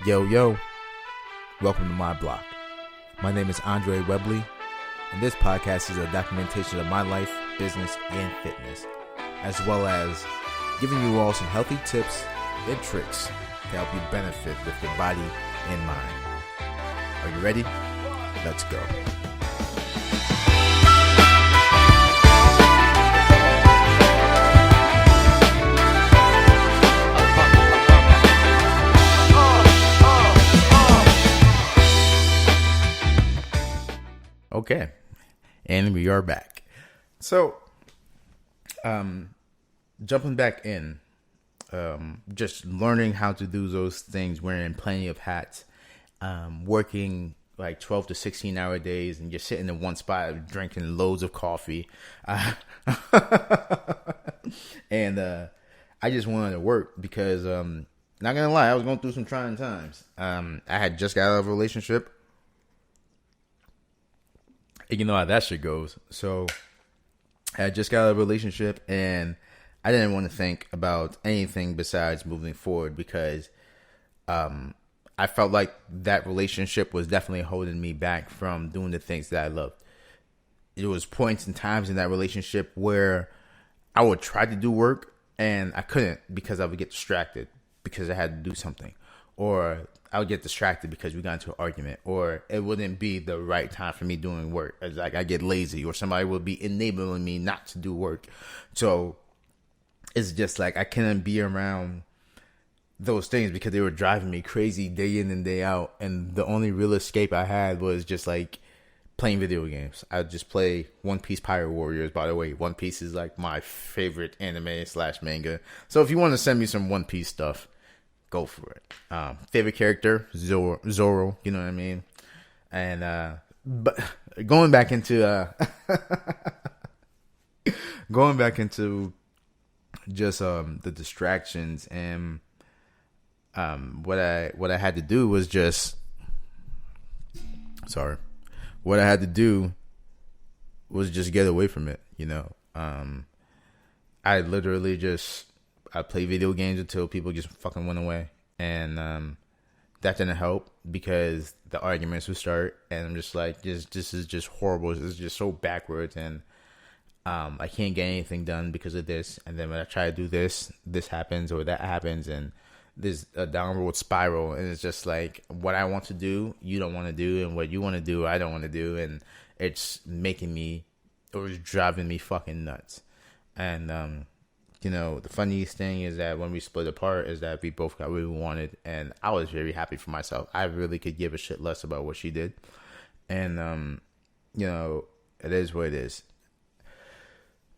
Yo, yo, welcome to my block. My name is Andre Webley, and this podcast is a documentation of my life, business, and fitness, as well as giving you all some healthy tips and tricks to help you benefit with your body and mind. Are you ready? Let's go. Okay, and we are back. So, jumping back in, just learning how to do those things, wearing plenty of hats, working like 12 to 16 hour days and just sitting in one spot drinking loads of coffee. And I just wanted to work because, not gonna lie, I was going through some trying times. I had just got out of a relationship. You know how that shit goes. So I just got out of a relationship and I didn't want to think about anything besides moving forward because I felt like that relationship was definitely holding me back from doing the things that I loved. There was points and times in that relationship where I would try to do work and I couldn't because I would get distracted because I had to do something, or I would get distracted because we got into an argument, or it wouldn't be the right time for me doing work. It's like I get lazy, or somebody would be enabling me not to do work. So it's just like I couldn't be around those things because they were driving me crazy day in and day out. And the only real escape I had was just like playing video games. I would just play One Piece Pirate Warriors. By the way, One Piece is like my favorite anime / manga. So if you want to send me some One Piece stuff, go for it. Favorite character, Zoro, you know what I mean? And, but going back into just, the distractions and, what I had to do was just, what I had to do was just get away from it, you know? I literally I played video games until people just fucking went away. And that didn't help because the arguments would start. And I'm just like, this is just horrible. This is just so backwards. And I can't get anything done because of this. And then when I try to do this happens or that happens. And there's a downward spiral. And it's just like, what I want to do, you don't want to do. And what you want to do, I don't want to do. And it's driving me fucking nuts. And, you know, the funniest thing is that when we split apart is that we both got what we wanted, and I was very happy for myself. I really could give a shit less about what she did. And, you know, it is what it is.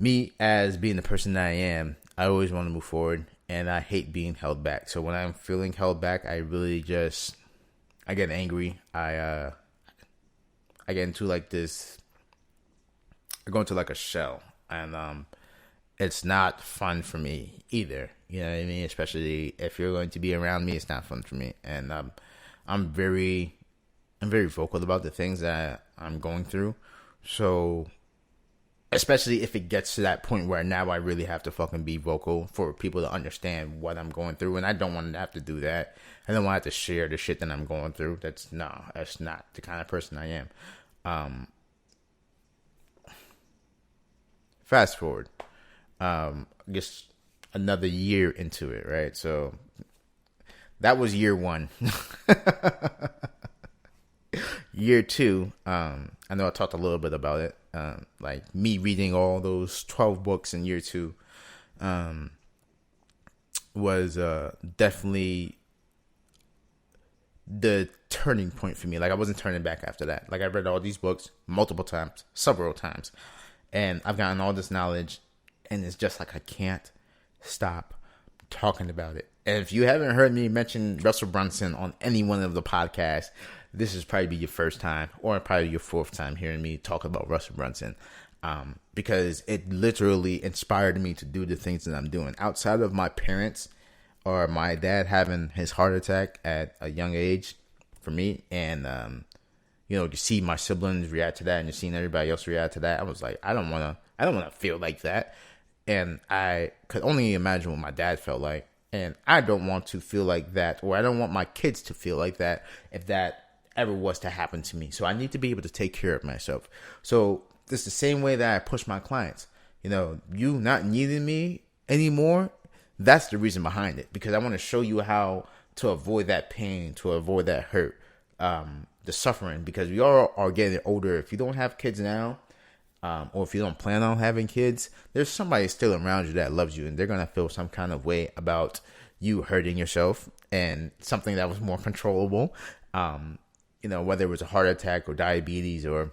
Me, as being the person that I am, I always want to move forward, and I hate being held back. So when I'm feeling held back, I really I get angry. I get into like this, I go into like a shell, and, it's not fun for me either. You know what I mean? Especially if you're going to be around me, it's not fun for me. And I'm very vocal about the things that I'm going through. So especially if it gets to that point where now I really have to fucking be vocal for people to understand what I'm going through. And I don't want to have to do that. I don't want to have to share the shit that I'm going through. That's not the kind of person I am. Fast forward. I guess another year into it, right? So that was year one. Year two, I know I talked a little bit about it. Like me reading all those 12 books in year two was definitely the turning point for me. Like I wasn't turning back after that. Like I read all these books multiple times, several times, and I've gotten all this knowledge. And it's just like I can't stop talking about it. And if you haven't heard me mention Russell Brunson on any one of the podcasts, this is probably your first time or probably your fourth time hearing me talk about Russell Brunson. Because it literally inspired me to do the things that I'm doing. Outside of my parents or my dad having his heart attack at a young age for me, and you know, you see my siblings react to that and you're seeing everybody else react to that, I was like, I don't want to feel like that. And I could only imagine what my dad felt like. And I don't want to feel like that, or I don't want my kids to feel like that if that ever was to happen to me. So I need to be able to take care of myself. So it's the same way that I push my clients. You not needing me anymore, that's the reason behind it. Because I want to show you how to avoid that pain, to avoid that hurt, the suffering. Because we all are getting older. If you don't have kids now, or if you don't plan on having kids, there's somebody still around you that loves you, and they're going to feel some kind of way about you hurting yourself and something that was more controllable. Whether it was a heart attack or diabetes or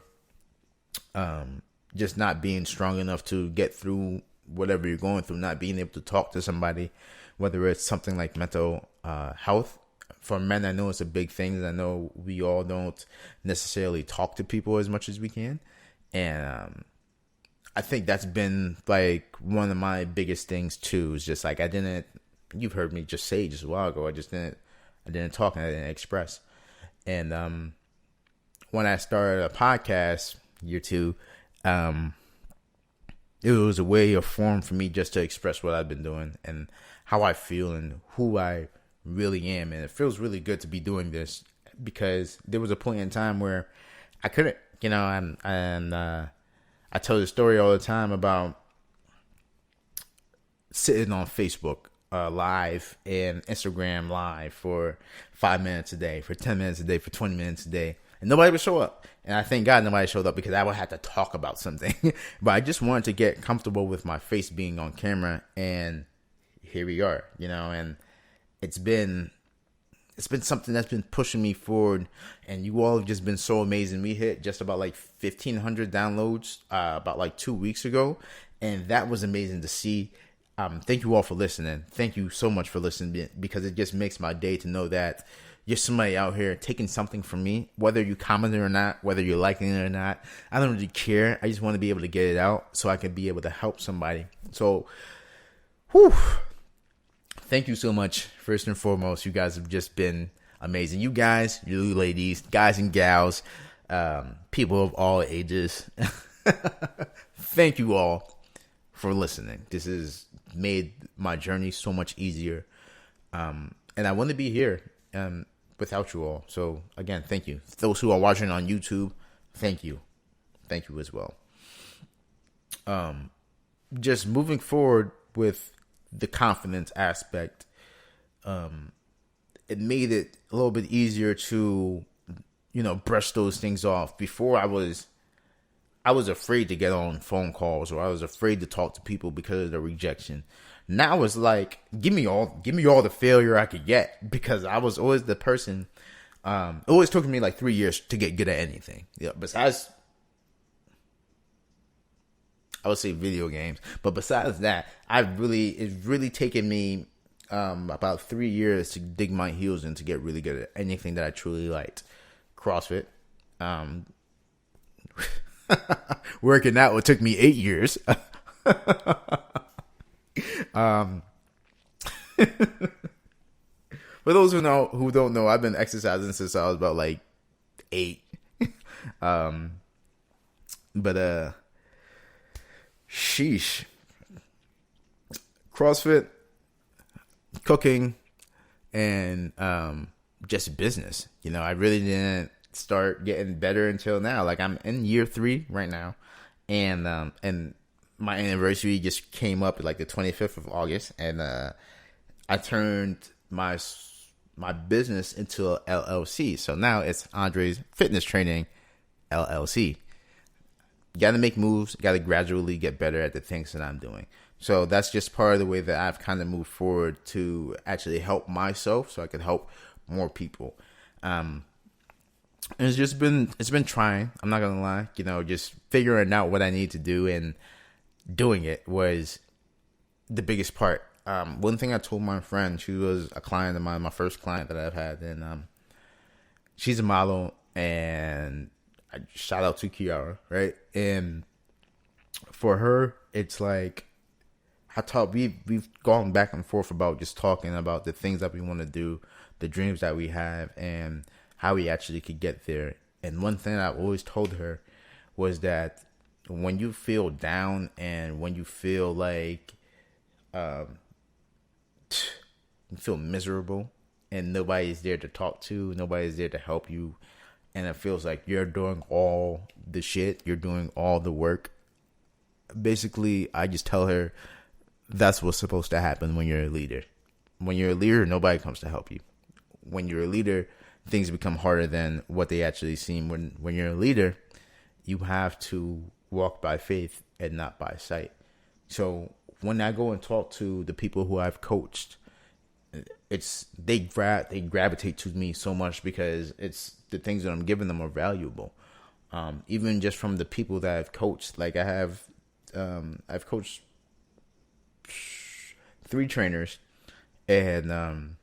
just not being strong enough to get through whatever you're going through, not being able to talk to somebody, whether it's something like mental health. For men, I know it's a big thing. I know we all don't necessarily talk to people as much as we can. And I think that's been like one of my biggest things too. Is just like you've heard me just say just a while ago, I didn't talk and I didn't express. And when I started a podcast year two, it was a way of form for me just to express what I've been doing and how I feel and who I really am. And it feels really good to be doing this because there was a point in time where I couldn't. I tell the story all the time about sitting on Facebook live and Instagram live for 5 minutes a day, for 10 minutes a day, for 20 minutes a day, and nobody would show up. And I thank God nobody showed up because I would have to talk about something. But I just wanted to get comfortable with my face being on camera, and here we are, and it's been something that's been pushing me forward, and you all have just been so amazing. We hit just about like 1,500 downloads about like 2 weeks ago, and that was amazing to see. Thank you all for listening. Thank you so much for listening, because it just makes my day to know that you're somebody out here taking something from me, whether you comment it or not, whether you're liking it or not. I don't really care. I just want to be able to get it out so I can be able to help somebody. So, thank you so much. First and foremost, you guys have just been amazing. You guys, you ladies, guys and gals, people of all ages. Thank you all for listening. This has made my journey so much easier. And I want to be here without you all. So again, thank you. Those who are watching on YouTube, thank you. Thank you as well. Just moving forward with the confidence aspect, it made it a little bit easier to, brush those things off. Before I was afraid to get on phone calls, or I was afraid to talk to people because of the rejection. Now it's like, give me all the failure I could get, because I was always the person. It always took me like 3 years to get good at anything. Besides, I would say video games, but besides that, it's really taken me about 3 years to dig my heels in to get really good at anything that I truly liked. CrossFit, working out, it took me 8 years. For those who don't know, I've been exercising since I was about like 8. Sheesh. CrossFit, cooking, and just business. I really didn't start getting better until now. Like, I'm in year 3 right now, and my anniversary just came up like the 25th of August, and I turned my business into a LLC. So now it's Andre's Fitness Training LLC. Got to make moves, got to gradually get better at the things that I'm doing. So that's just part of the way that I've kind of moved forward to actually help myself so I can help more people. And it's been trying. I'm not going to lie, just figuring out what I need to do and doing it was the biggest part. One thing I told my friend, she was a client of mine, my first client that I've had, and she's a model, and I shout out to Kiara, right? And for her, it's like we've gone back and forth about just talking about the things that we want to do, the dreams that we have, and how we actually could get there. And one thing I've always told her was that when you feel down and when you feel like you feel miserable, and nobody's there to talk to, nobody's there to help you, and it feels like you're doing all the shit, you're doing all the work. Basically, I just tell her that's what's supposed to happen when you're a leader. When you're a leader, nobody comes to help you. When you're a leader, things become harder than what they actually seem. When you're a leader, you have to walk by faith and not by sight. So when I go and talk to the people who I've coached, they gravitate to me so much because it's the things that I'm giving them are valuable. Even just from the people that I've coached, like I've coached 3 trainers, and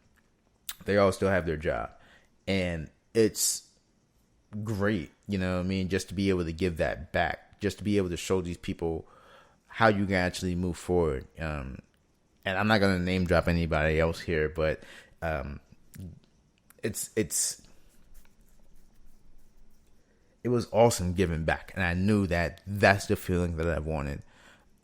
they all still have their job, and it's great, you know what I mean, just to be able to give that back, just to be able to show these people how you can actually move forward. And I'm not gonna name drop anybody else here, but it was awesome giving back, and I knew that that's the feeling that I wanted.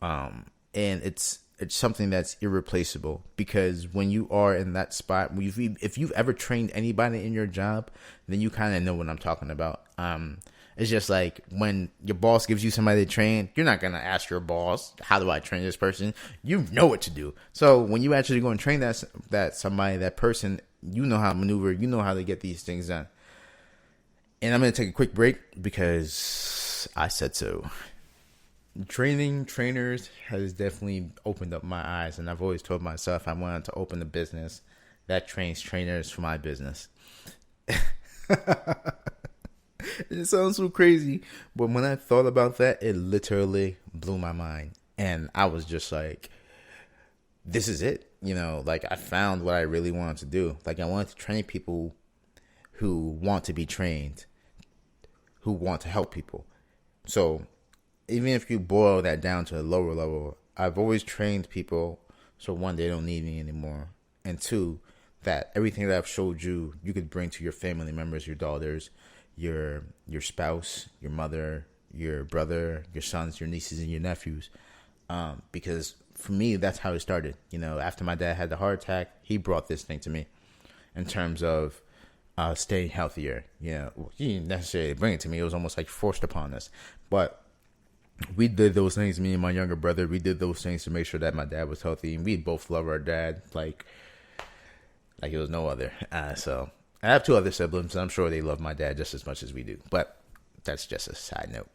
And it's something that's irreplaceable, because when you are in that spot, if you've ever trained anybody in your job, then you kind of know what I'm talking about. It's just like when your boss gives you somebody to train, you're not going to ask your boss, how do I train this person? You know what to do. So when you actually go and train that person, you know how to maneuver, you know how to get these things done. And I'm going to take a quick break because I said so. Training trainers has definitely opened up my eyes, and I've always told myself I wanted to open a business that trains trainers for my business. It sounds so crazy, but when I thought about that, it literally blew my mind, and I was just like, this is it. You know, like, I found what I really wanted to do. Like, I wanted to train people who want to be trained, who want to help people. So even if you boil that down to a lower level, I've always trained people so, 1, they don't need me anymore, and 2, that everything that I've showed you, you could bring to your family members, your daughters, your spouse, your mother, your brother, your sons, your nieces, and your nephews. Because for me, that's how it started. You know, after my dad had the heart attack, he brought this thing to me in terms of staying healthier. You know, he didn't necessarily bring it to me. It was almost like forced upon us. But we did those things, me and my younger brother, we did those things to make sure that my dad was healthy. And we both love our dad like it was no other. So I have 2 other siblings, and I'm sure they love my dad just as much as we do. But that's just a side note.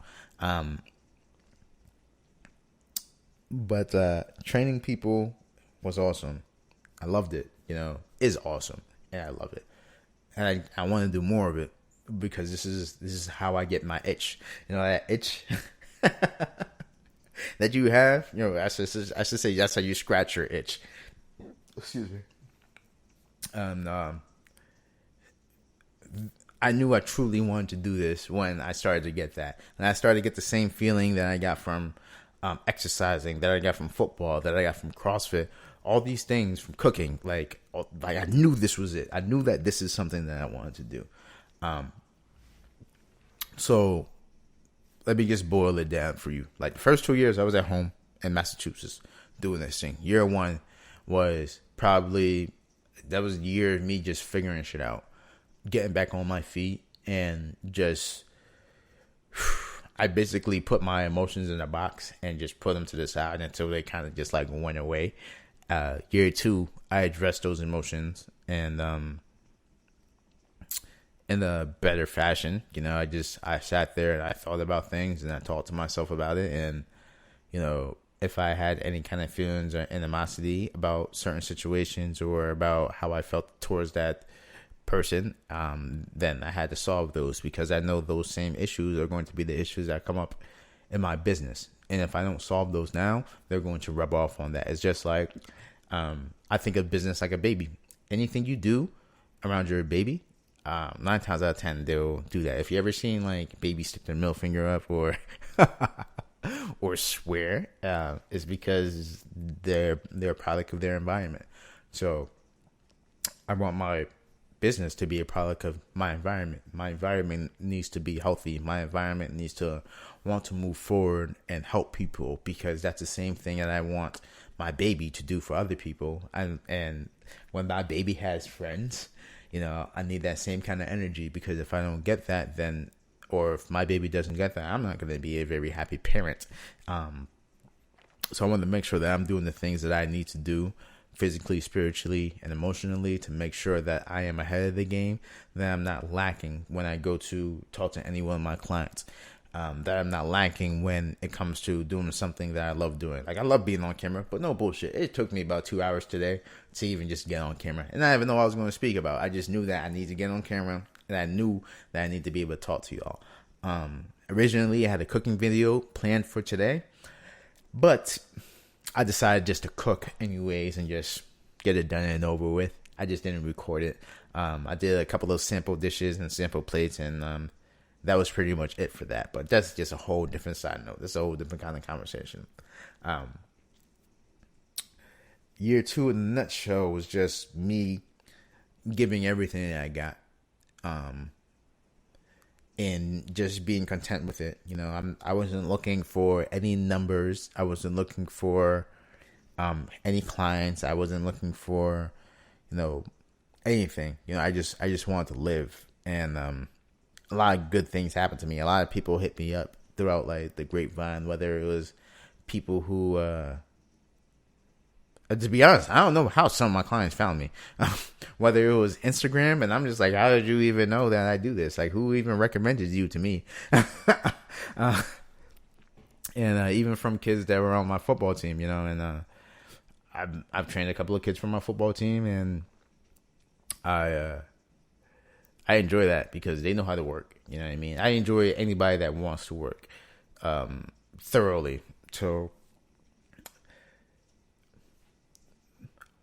But training people was awesome. I loved it. You know, is awesome, and I love it. And I want to do more of it, because this is how I get my itch. You know, that itch that you have. You know, I should say that's how you scratch your itch. Excuse me. And I knew I truly wanted to do this when I started to get that. And I started to get the same feeling that I got from exercising, that I got from football, that I got from CrossFit, all these things, from cooking. Like I knew this was it. I knew that this is something that I wanted to do. So let me just boil it down for you. Like, the first 2 years I was at home in Massachusetts doing this thing. Year 1 was probably, that was the year of me just figuring shit out, getting back on my feet, and just, I basically put my emotions in a box and just put them to the side until they kind of just like went away. Year 2, I addressed those emotions, and in a better fashion. You know, I sat there and I thought about things, and I talked to myself about it. And, you know, if I had any kind of feelings or animosity about certain situations, or about how I felt towards that person, then I had to solve those, because I know those same issues are going to be the issues that come up in my business. And if I don't solve those now, they're going to rub off on that. It's just like, I think of business like a baby. Anything you do around your baby, 9 times out of 10, they'll do that. If you ever seen like babies stick their middle finger up or or swear, it's because they're a product of their environment. So I want my business to be a product of my environment. My environment needs to be healthy. My environment needs to want to move forward and help people, because that's the same thing that I want my baby to do for other people. And when my baby has friends, I need that same kind of energy, because if I don't get that, then, or if my baby doesn't get that, I'm not going to be a very happy parent. So I want to make sure that I'm doing the things that I need to do physically, spiritually, and emotionally to make sure that I am ahead of the game, that I'm not lacking when I go to talk to any one of my clients, that I'm not lacking when it comes to doing something that I love doing. Like, I love being on camera, but no bullshit. It took me about 2 hours today to even just get on camera. And I didn't even know what I was going to speak about. I just knew that I need to get on camera, and I knew that I need to be able to talk to y'all. Originally, I had a cooking video planned for today, but I decided just to cook anyways and just get it done and over with. I just didn't record it. I did a couple of sample dishes and sample plates, and that was pretty much it for that. But that's just a whole different side note. That's a whole different kind of conversation. Year 2 in a nutshell was just me giving everything that I got, and just being content with it. I wasn't looking for any numbers. I wasn't looking for any clients. I wasn't looking for anything. I just wanted to live, and a lot of good things happened to me. A lot of people hit me up throughout, like, the grapevine, whether it was people who to be honest, I don't know how some of my clients found me. Whether it was Instagram, and I'm just like, how did you even know that I do this? Like, who even recommended you to me? And even from kids that were on my football team, and I've trained a couple of kids from my football team, and I enjoy that because they know how to work. You know what I mean? I enjoy anybody that wants to work thoroughly. So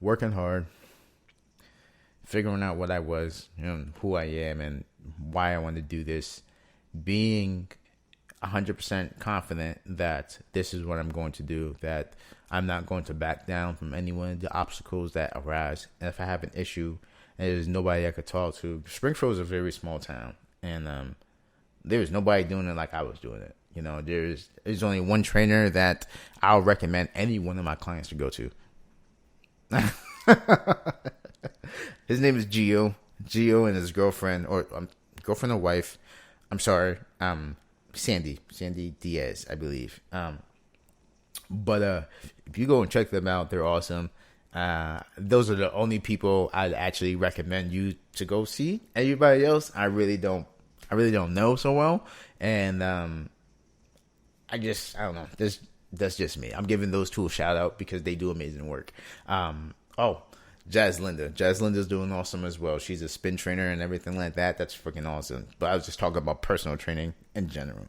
working hard, figuring out what I was, who I am, and why I want to do this, being 100% confident that this is what I'm going to do, that I'm not going to back down from any one of the obstacles that arise. And if I have an issue and there's nobody I could talk to, Springfield is a very small town, and there's nobody doing it like I was doing it. There's only one trainer that I'll recommend any one of my clients to go to. His name is Gio and his girlfriend, or girlfriend or wife, I'm sorry, Sandy Diaz, I believe. But if you go and check them out, they're awesome. Those are the only people I'd actually recommend you to go see. Everybody else, I really don't know so well, and I don't know. That's just me. I'm giving those two a shout out because they do amazing work. Jazz Linda. Jazz Linda's doing awesome as well. She's a spin trainer and everything like that. That's freaking awesome. But I was just talking about personal training in general.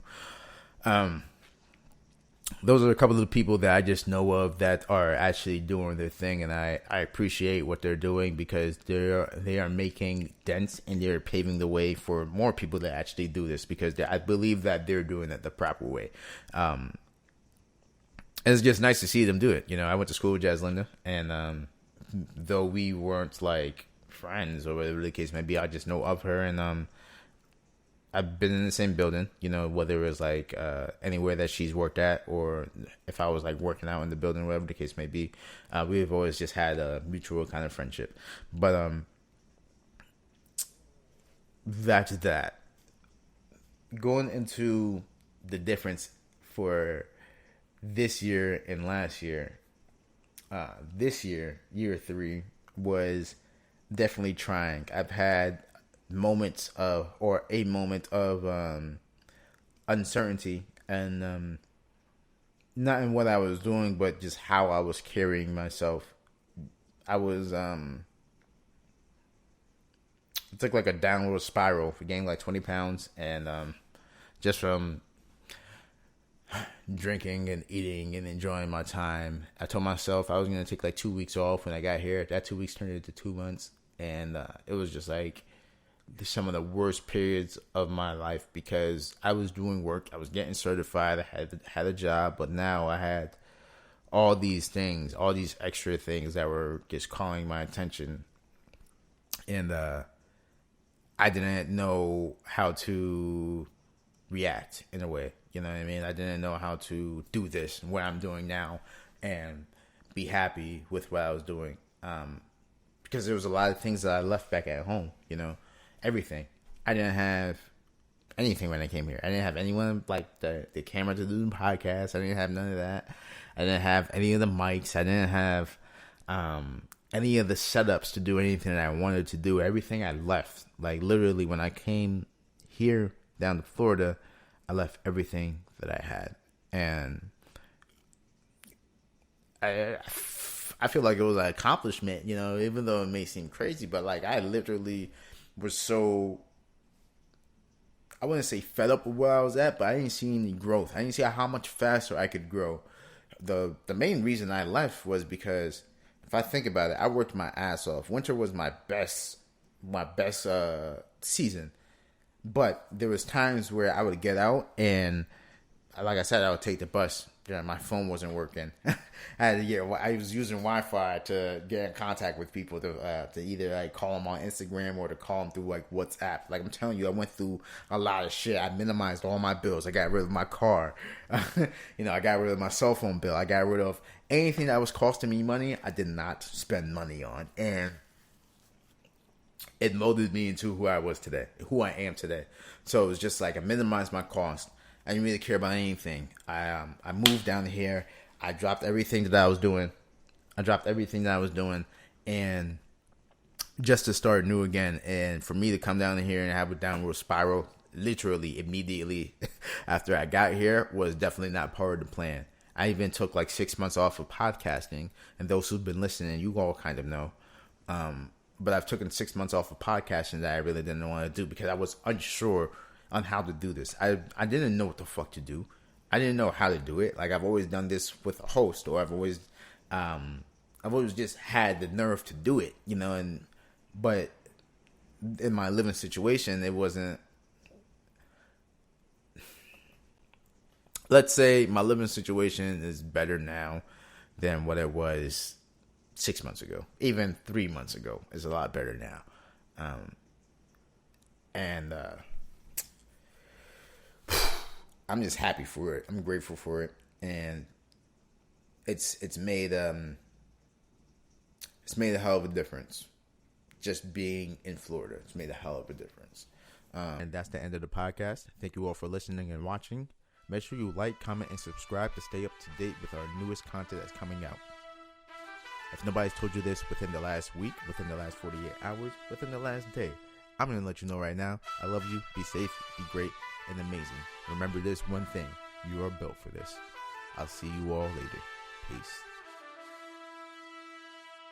Those are a couple of the people that I just know of that are actually doing their thing, and I appreciate what they're doing because they are making dents and they're paving the way for more people to actually do this because I believe that they're doing it the proper way. And it's just nice to see them do it. I went to school with Jazz Linda, and though we weren't like friends or whatever the case may be, I just know of her, and I've been in the same building, whether it was like anywhere that she's worked at or if I was like working out in the building, whatever the case may be. We've always just had a mutual kind of friendship. But that's that. Going into the difference for this year and last year, this year, year 3, was definitely trying. I've had a moment of uncertainty, and not in what I was doing, but just how I was carrying myself. I was it's like a downward spiral. I gained like 20 pounds, and just from drinking and eating and enjoying my time. I told myself I was going to take like 2 weeks off when I got here. That 2 weeks turned into 2 months, and it was just like some of the worst periods of my life because I was doing work. I was getting certified. I had a job, but now I had all these things, all these extra things that were just calling my attention, and I didn't know how to react in a way. You know what I mean? I didn't know how to do this, what I'm doing now. And be happy with what I was doing. Because there was a lot of things that I left back at home, everything. I didn't have anything when I came here. I didn't have anyone like the camera to do the podcast. I didn't have none of that. I didn't have any of the mics. I didn't have any of the setups to do anything that I wanted to do. Everything I left. Like literally when I came here down to Florida, I left everything that I had. And I feel like it was an accomplishment, even though it may seem crazy, but like I literally was so, I wouldn't say fed up with where I was at, but I didn't see any growth. I didn't see how much faster I could grow. The main reason I left was because if I think about it, I worked my ass off. Winter was my best season, but there was times where I would get out and, like I said, I would take the bus. Yeah, my phone wasn't working. I was using Wi-Fi to get in contact with people to either like call them on Instagram or to call them through like WhatsApp. Like I'm telling you, I went through a lot of shit. I minimized all my bills. I got rid of my car. I got rid of my cell phone bill. I got rid of anything that was costing me money. I did not spend money on, and it molded me into who I am today. So it was just like I minimized my cost. I didn't really care about anything. I moved down here. I dropped everything that I was doing. And just to start new again. And for me to come down here and have a downward spiral, literally immediately after I got here, was definitely not part of the plan. I even took like 6 months off of podcasting. And those who've been listening, you all kind of know. But I've taken 6 months off of podcasting that I really didn't want to do because I was unsure on how to do this. I didn't know what the fuck to do. I didn't know how to do it. Like I've always done this with a host, or I've always just had the nerve to do it, but in my living situation, it wasn't. Let's say my living situation is better now than what it was 6 months ago. Even 3 months ago is a lot better now. I'm just happy for it. I'm grateful for it, and it's made a hell of a difference. Just being in Florida, it's made a hell of a difference. And that's the end of the podcast. Thank you all for listening and watching. Make sure you like, comment, and subscribe to stay up to date with our newest content that's coming out. If nobody's told you this within the last week, within the last 48 hours, within the last day, I'm going to let you know right now. I love you. Be safe. Be great. And amazing. Remember this one thing. You are built for this. I'll see you all later. Peace.